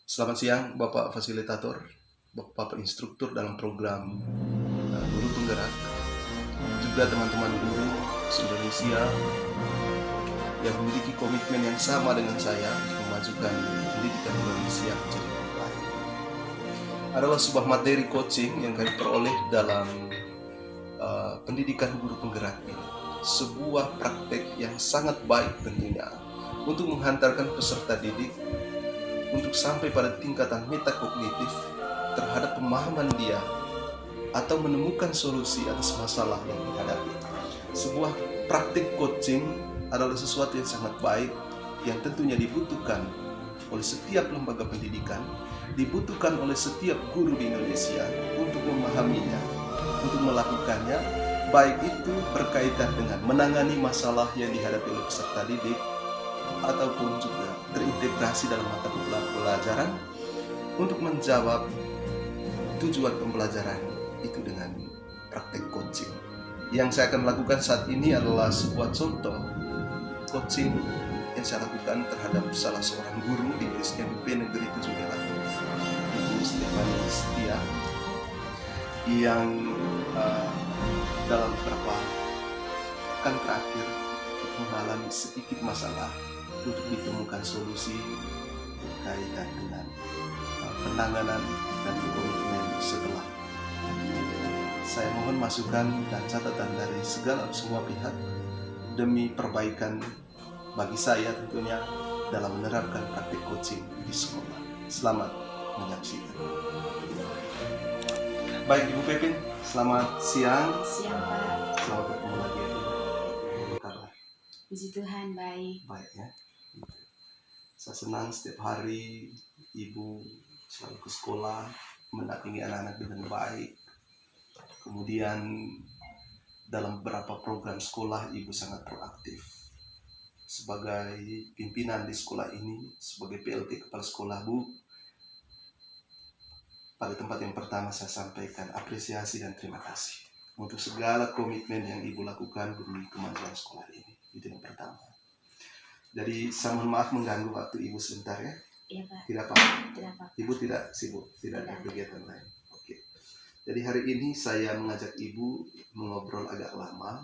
Selamat siang Bapak Fasilitator, Bapak Instruktur dalam program Guru Penggerak, juga teman-teman guru se-Indonesia yang memiliki komitmen yang sama dengan saya untuk memajukan pendidikan Indonesia menjadi lebih baik. Adalah sebuah materi coaching yang kami peroleh dalam pendidikan guru penggerak ini. Sebuah praktek yang sangat baik tentunya untuk menghantarkan peserta didik untuk sampai pada tingkatan metakognitif terhadap pemahaman dia atau menemukan solusi atas masalah yang dihadapi. Sebuah praktik coaching adalah sesuatu yang sangat baik yang tentunya dibutuhkan oleh setiap lembaga pendidikan, dibutuhkan oleh setiap guru di Indonesia untuk memahaminya, untuk melakukannya, baik itu berkaitan dengan menangani masalah yang dihadapi oleh peserta didik ataupun juga terintegrasi dalam mata pelajaran untuk menjawab tujuan pembelajaran itu dengan praktek coaching. Yang saya akan lakukan saat ini adalah sebuah contoh coaching yang saya lakukan terhadap salah seorang guru di SMP Negeri 7 Melati, Ibu Stefani Setia, yang dalam beberapa pekan terakhir mengalami sedikit masalah untuk ditemukan solusi berkaitan dengan penanganan dan komitmen setelah. Saya mohon masukan dan catatan dari semua pihak demi perbaikan bagi saya tentunya dalam menerapkan praktik coaching di sekolah. Selamat menyaksikan. Baik Ibu Pepin, selamat siang. Siang Pak. Selamat bertemu lagi ya. Apa kabar? Puji Tuhan, baik. Baik ya. Saya senang setiap hari Ibu selalu ke sekolah, mendampingi anak-anak dengan baik. Kemudian dalam beberapa program sekolah Ibu sangat proaktif. Sebagai pimpinan di sekolah ini, sebagai PLT Kepala Sekolah Bu, pada tempat yang pertama saya sampaikan apresiasi dan terima kasih untuk segala komitmen yang Ibu lakukan demi kemajuan sekolah ini. Itu yang pertama. Jadi saya mohon maaf mengganggu waktu Ibu sebentar ya. Iya Pak. Tidak apa-apa. Tidak apa. Ibu tidak sibuk, tidak ada kegiatan lain. Oke. Jadi hari ini saya mengajak Ibu mengobrol agak lama.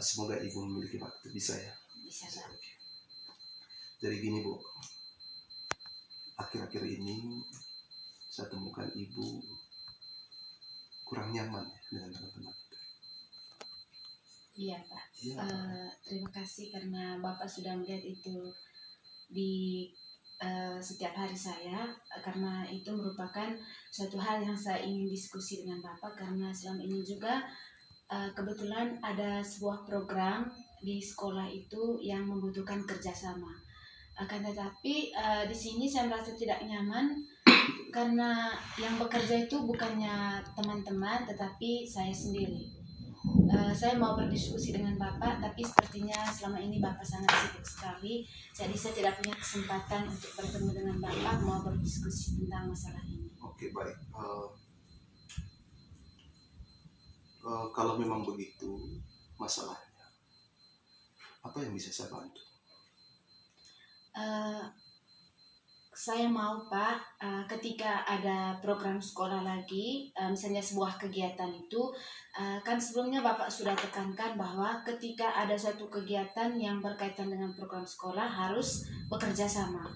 Semoga Ibu memiliki waktu, bisa ya? Bisa Pak. Jadi gini Bu, akhir-akhir ini saya temukan Ibu kurang nyaman dengan teman-teman. Iya Pak. Ya. Terima kasih karena Bapak sudah melihat itu di setiap hari saya, karena itu merupakan suatu hal yang saya ingin diskusi dengan Bapak karena selama ini juga kebetulan ada sebuah program di sekolah itu yang membutuhkan kerjasama. Akan tetapi di sini saya merasa tidak nyaman karena yang bekerja itu bukannya teman-teman tetapi saya sendiri. Saya mau berdiskusi dengan Bapak, tapi sepertinya selama ini Bapak sangat sibuk sekali. Jadi saya tidak punya kesempatan untuk bertemu dengan Bapak mau berdiskusi tentang masalah ini. Oke, baik. Kalau memang begitu masalahnya, apa yang bisa saya bantu? Saya mau Pak, ketika ada program sekolah lagi, misalnya sebuah kegiatan itu, kan sebelumnya Bapak sudah tekankan bahwa ketika ada suatu kegiatan yang berkaitan dengan program sekolah harus bekerja sama.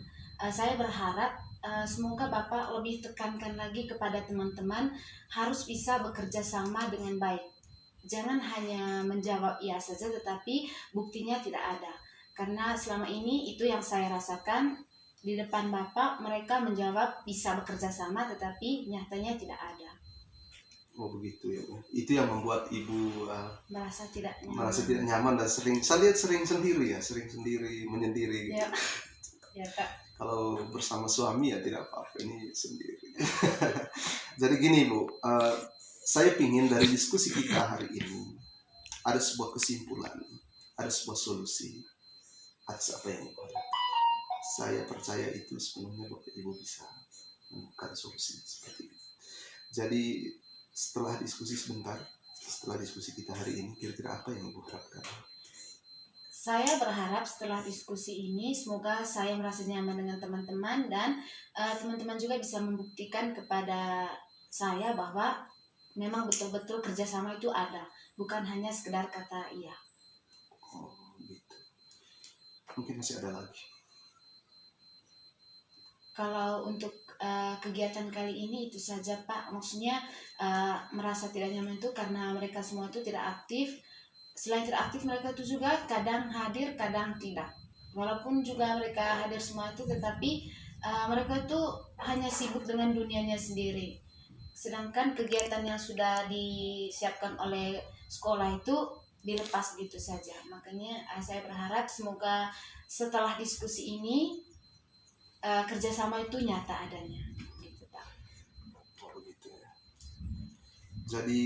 Saya berharap semoga Bapak lebih tekankan lagi kepada teman-teman harus bisa bekerja sama dengan baik. Jangan hanya menjawab iya saja tetapi buktinya tidak ada. Karena selama ini itu yang saya rasakan. Di depan Bapak mereka menjawab bisa bekerja sama tetapi nyatanya tidak ada. Oh begitu ya. Itu yang membuat Ibu Merasa tidak nyaman. nyaman dan saya lihat sering sendiri menyendiri. Ya, ya Kak. Kalau bersama suami ya tidak apa-apa, ini sendiri. Jadi gini Bu, saya ingin dari diskusi kita hari ini ada sebuah kesimpulan, ada sebuah solusi atas apa yang Ibu harapkan. Saya percaya itu sepenuhnya Bapak Ibu bisa menemukan solusi seperti itu. Jadi setelah diskusi sebentar, setelah diskusi kita hari ini, kira-kira apa yang Ibu harapkan? saya berharap setelah diskusi ini semoga saya merasa nyaman dengan teman-teman dan teman-teman juga bisa membuktikan kepada saya bahwa memang betul-betul kerjasama itu ada, bukan hanya sekedar kata iya. Oh, gitu. Mungkin masih ada lagi. Kalau untuk kegiatan kali ini itu saja Pak, maksudnya merasa tidak nyaman itu karena mereka semua itu tidak aktif. Selain tidak aktif, mereka itu juga kadang hadir, kadang tidak. Walaupun juga mereka hadir semua itu, tetapi mereka itu hanya sibuk dengan dunianya sendiri. Sedangkan kegiatan yang sudah disiapkan oleh sekolah itu dilepas gitu saja. Makanya saya berharap semoga setelah diskusi ini kerjasama itu nyata adanya. Gitu, Pak. Oh, begitu ya. Jadi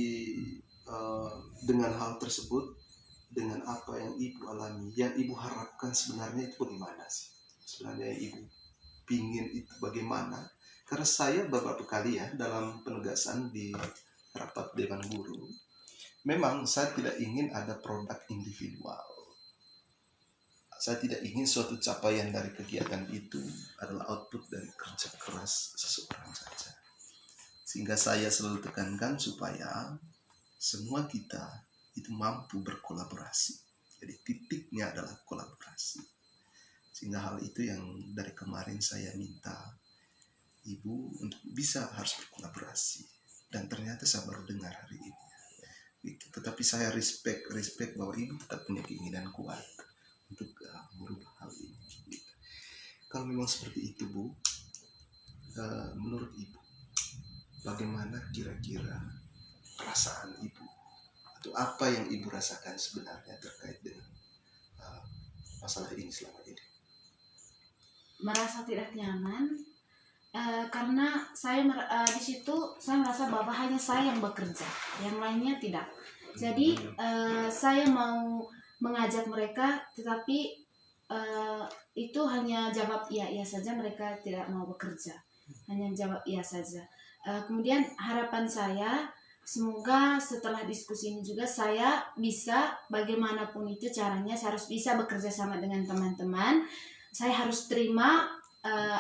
dengan hal tersebut, dengan apa yang Ibu alami, yang Ibu harapkan sebenarnya itu bagaimana sih? Sebenarnya yang Ibu pingin itu bagaimana? Karena saya beberapa kali ya dalam penugasan di rapat Dewan Guru, memang saya tidak ingin ada produk individual. Saya tidak ingin suatu capaian dari kegiatan itu adalah output dari kerja keras seseorang saja. Sehingga saya selalu tekankan supaya semua kita itu mampu berkolaborasi. Jadi titiknya adalah kolaborasi. Sehingga hal itu yang dari kemarin saya minta Ibu untuk bisa harus berkolaborasi. Dan ternyata saya baru dengar hari ini. Tetapi saya respect bahwa Ibu tetap punya keinginan kuat untuk merubah hal ini. Gitu. Kalau memang seperti itu Bu, menurut Ibu, bagaimana kira-kira perasaan Ibu atau apa yang Ibu rasakan sebenarnya terkait dengan masalah ini selama ini? Merasa tidak nyaman karena saya di situ saya merasa bahwa hanya saya yang bekerja, yang lainnya tidak. Jadi saya mau mengajak mereka, tetapi itu hanya jawab iya saja, mereka tidak mau bekerja, hanya jawab iya saja. Kemudian harapan saya semoga setelah diskusi ini juga saya bisa bagaimanapun itu caranya, saya harus bisa bekerja sama dengan teman-teman. Saya harus terima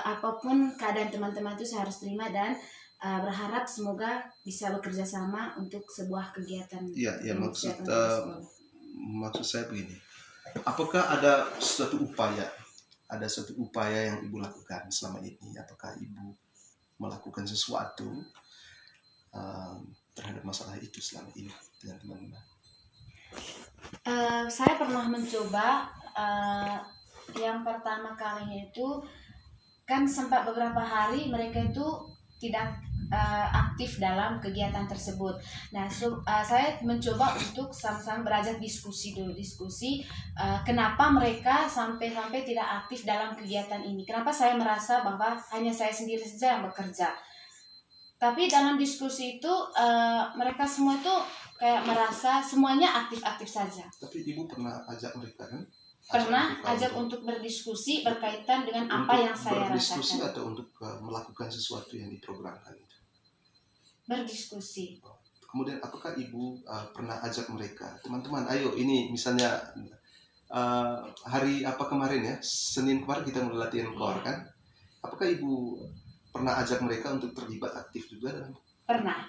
apapun keadaan teman-teman itu, saya harus terima dan berharap semoga bisa bekerja sama untuk sebuah kegiatan. Iya, maksud saya begini, apakah ada suatu upaya yang Ibu lakukan selama ini? Apakah Ibu melakukan sesuatu terhadap masalah itu selama ini dengan teman-teman? Saya pernah mencoba yang pertama kalinya itu kan sempat beberapa hari mereka itu tidak aktif dalam kegiatan tersebut. Nah, saya mencoba untuk sama-sama berajak diskusi kenapa mereka sampai tidak aktif dalam kegiatan ini. Kenapa saya merasa bahwa hanya saya sendiri saja yang bekerja. Tapi dalam diskusi itu mereka semua itu kayak merasa semuanya aktif-aktif saja. Tapi Ibu pernah ajak mereka kan? Pernah ajak untuk berdiskusi berkaitan dengan apa yang saya rasakan. Berdiskusi atau untuk melakukan sesuatu yang diprogramkan itu? Berdiskusi. Kemudian apakah Ibu pernah ajak mereka, teman-teman ayo ini misalnya hari apa kemarin ya, Senin kemarin kita mulai latihan core kan? Apakah Ibu pernah ajak mereka untuk terlibat aktif juga dalam? Pernah.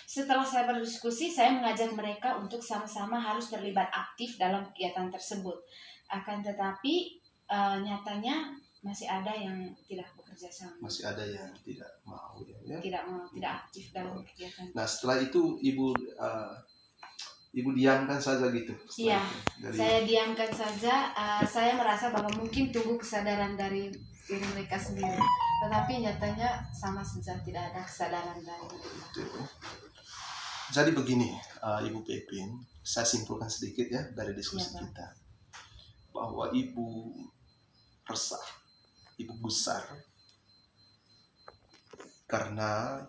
Setelah saya berdiskusi, saya mengajak mereka untuk sama-sama harus terlibat aktif dalam kegiatan tersebut. Akan tetapi nyatanya masih ada yang tidak bekerja sama. Masih ada yang tidak mau ya? Tidak aktif dalam kegiatan. Nah setelah itu Ibu diamkan saja gitu? Iya, saya diamkan saja. Saya merasa bahwa mungkin tunggu kesadaran dari diri mereka sendiri. Tetapi nyatanya sama saja, tidak ada kesadaran dari mereka. Jadi begini Ibu Pepin, saya simpulkan sedikit ya dari diskusi kita. Bahwa Ibu resah, Ibu gusar karena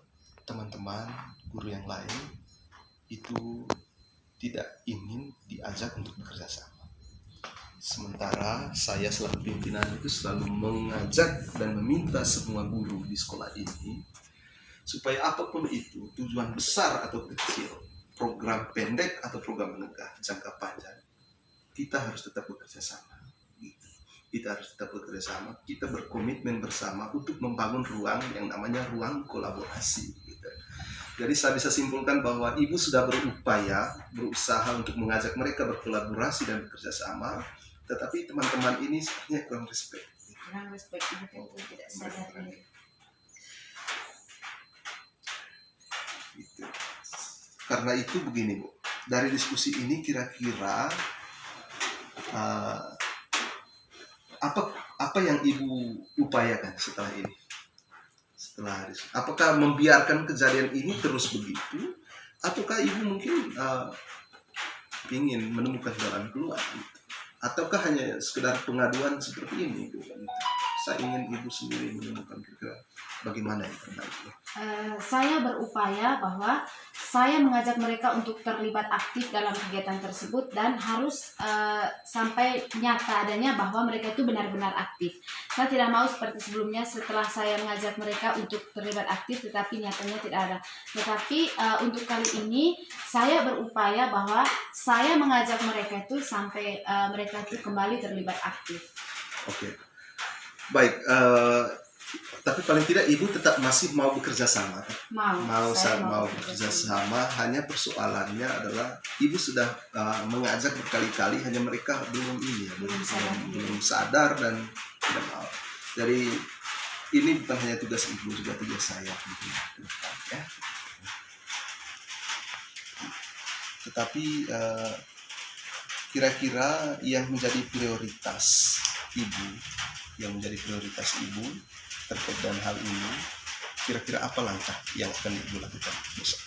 teman-teman guru yang lain itu tidak ingin diajak untuk bekerja sama. Sementara saya selaku pimpinan itu selalu mengajak dan meminta semua guru di sekolah ini supaya apapun itu, tujuan besar atau kecil, program pendek atau program menengah, jangka panjang, kita harus tetap bekerja sama. Gitu. Kita harus tetap bekerja sama, kita berkomitmen bersama untuk membangun ruang yang namanya ruang kolaborasi. Gitu. Jadi saya bisa simpulkan bahwa ibu sudah berusaha untuk mengajak mereka berkolaborasi dan bekerja sama, tetapi teman-teman ini sepertinya kurang respect. Kurang respect, itu tidak sadar. Gitu. Karena itu begini Bu, dari diskusi ini kira-kira apa yang ibu upayakan setelah ini? Apakah membiarkan kejadian ini terus begitu, ataukah ibu mungkin ingin menemukan jalan keluar, gitu? Ataukah hanya sekedar pengaduan seperti ini Bu? Saya ingin ibu sendiri menemukan kira-kira bagaimana yang terbaik. Saya berupaya bahwa saya mengajak mereka untuk terlibat aktif dalam kegiatan tersebut dan harus sampai nyata adanya bahwa mereka itu benar-benar aktif. Saya tidak mau seperti sebelumnya setelah saya mengajak mereka untuk terlibat aktif tetapi nyatanya tidak ada. Tetapi untuk kali ini saya berupaya bahwa saya mengajak mereka itu sampai mereka itu kembali terlibat aktif. Oke. Baik, tapi paling tidak ibu tetap masih mau bekerja sama. Mau bekerja sama. Hanya persoalannya adalah ibu sudah mengajak berkali-kali, hanya mereka belum sadar dan tidak mau. Jadi ini bukan hanya tugas ibu, juga tugas saya. Ya. Tetapi kira-kira yang menjadi prioritas ibu terkait dengan hal ini, kira-kira apa langkah yang akan ibu lakukan besok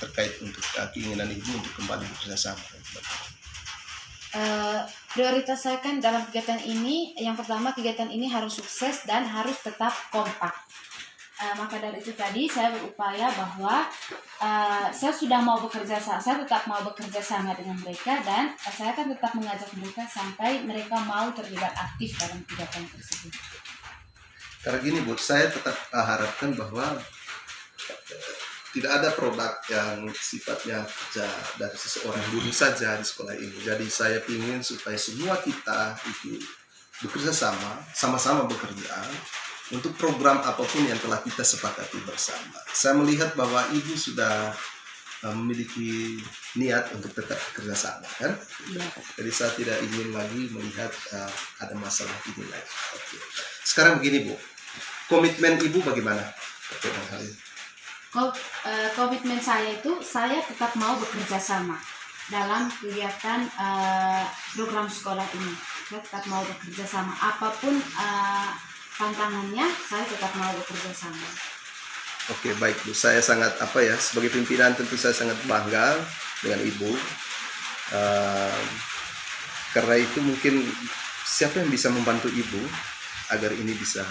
terkait untuk keinginan ibu untuk kembali bekerja sama? Prioritas saya kan dalam kegiatan ini, yang pertama kegiatan ini harus sukses dan harus tetap kompak. Maka dari itu tadi saya berupaya bahwa saya sudah mau bekerja sama, saya tetap mau bekerja sama dengan mereka dan saya akan tetap mengajak mereka sampai mereka mau terlibat aktif dalam kegiatan tersebut. Karena gini Bu, saya tetap harapkan bahwa tidak ada produk yang sifatnya kerja dari seseorang dulu saja di sekolah ini. Jadi saya ingin supaya semua kita itu bekerja sama-sama bekerja untuk program apapun yang telah kita sepakati bersama. Saya melihat bahwa ibu sudah memiliki niat untuk tetap bekerja sama, kan? Ya. Jadi saya tidak ingin lagi melihat ada masalah ini lagi. Oke. Sekarang begini Bu, komitmen ibu bagaimana terkait hal ini? Komitmen saya itu saya tetap mau bekerja sama dalam kegiatan program sekolah ini. Saya tetap mau bekerja sama apapun tantangannya, saya tetap mau bekerja sama. Oke, baik Bu. Saya sangat sebagai pimpinan tentu saya sangat bangga dengan ibu. Karena itu mungkin siapa yang bisa membantu ibu agar ini bisa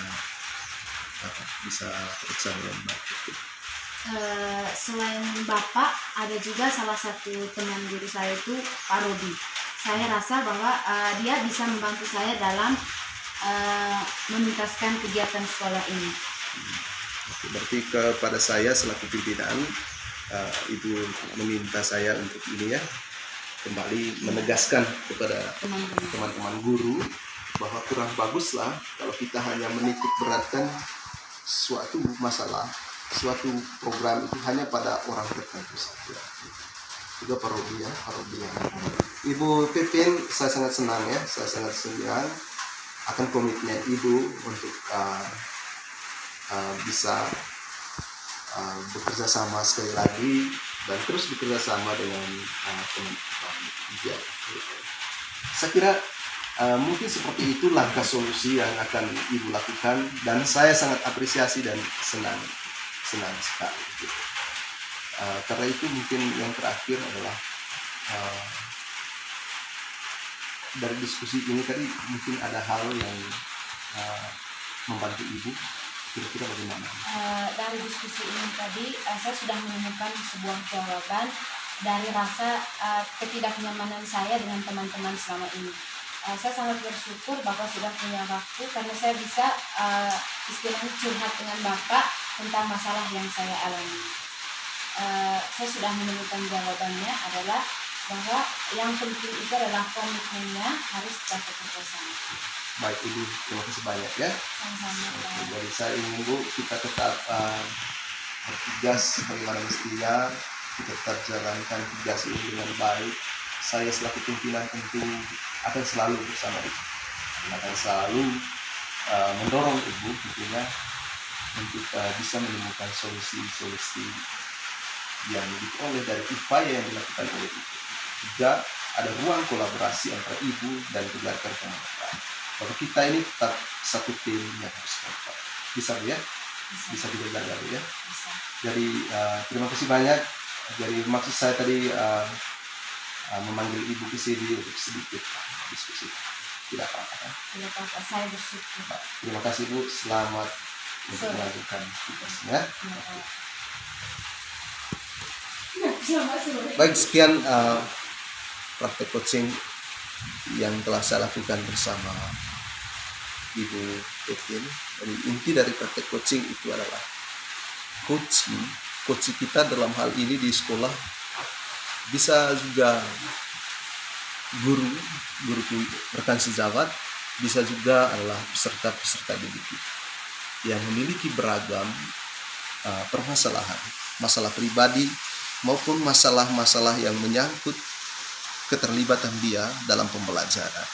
berjalan dengan baik. Selain Bapak, ada juga salah satu teman guru saya itu Pak Robi. Saya rasa bahwa dia bisa membantu saya dalam menuntaskan kegiatan sekolah ini. Berarti kepada saya selaku pimpinan, ibu meminta saya untuk ini ya, kembali menegaskan kepada teman-teman guru bahwa kurang baguslah kalau kita hanya menitik beratkan suatu masalah, suatu program itu hanya pada orang tertentu saja. Juga Pak Robi ya. Ibu Pipin, saya sangat senang akan komitmen ibu untuk bisa bekerja sama sekali lagi dan terus bekerja sama dengan teman-teman. Saya kira mungkin seperti itu langkah solusi yang akan ibu lakukan dan saya sangat apresiasi dan senang sekali. Karena itu mungkin yang terakhir adalah dari diskusi ini tadi mungkin ada hal yang membantu ibu, kira-kira bagaimana? Dari diskusi ini tadi saya sudah menemukan sebuah jawaban dari rasa ketidaknyamanan saya dengan teman-teman selama ini. Saya sangat bersyukur Bapak sudah punya waktu karena saya bisa istilahnya curhat dengan Bapak tentang masalah yang saya alami. Saya sudah menemukan jawabannya adalah bahwa yang penting itu adalah komitmennya harus dapat bersama. Baik Ibu, terima kasih banyak ya. Sama-sama Pak. Jadi saya ingin Bu kita tetap bertugas bagaimana mestinya, kita tetap jalankan tugas ini dengan baik. Saya selaku pimpinan tentu akan selalu bersama Ibu, akan selalu mendorong Ibu tentunya untuk bisa menemukan solusi-solusi yang diperoleh dari upaya yang dilakukan oleh Ibu. Juga ada ruang kolaborasi antara Ibu dan juga rekan-rekan. Kalau kita ini tetap satu tim yang harus kompak. Bisa Bu ya? Bisa dijaga Bu ya? Bisa. Jadi terima kasih banyak. Jadi maksud saya tadi memanggil Ibu ke sini untuk sedikit diskusi. Tidak apa-apa kan? Tidak apa-apa, saya bersyukur. Terima kasih Bu. Selamat untuk melanjutkan tugasnya. Selamat sore. Baik, sekian praktek coaching yang telah saya lakukan bersama Ibu Etin. Jadi inti dari praktek coaching itu adalah coach kita dalam hal ini di sekolah, bisa juga guru rekan sejawat, bisa juga adalah peserta didik yang memiliki beragam permasalahan, masalah pribadi maupun masalah-masalah yang menyangkut keterlibatan dia dalam pembelajaran.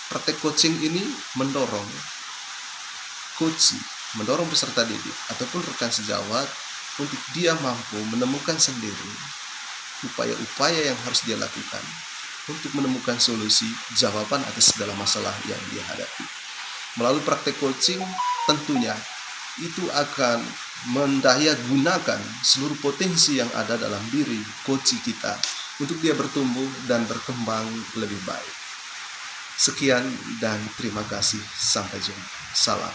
Praktek coaching ini mendorong peserta didik ataupun rekan sejawat untuk dia mampu menemukan sendiri upaya-upaya yang harus dia lakukan untuk menemukan solusi jawaban atas segala masalah yang dia hadapi. Melalui praktek coaching tentunya itu akan mendaya gunakan seluruh potensi yang ada dalam diri coach kita untuk dia bertumbuh dan berkembang lebih baik. Sekian dan terima kasih. Sampai jumpa. Salam.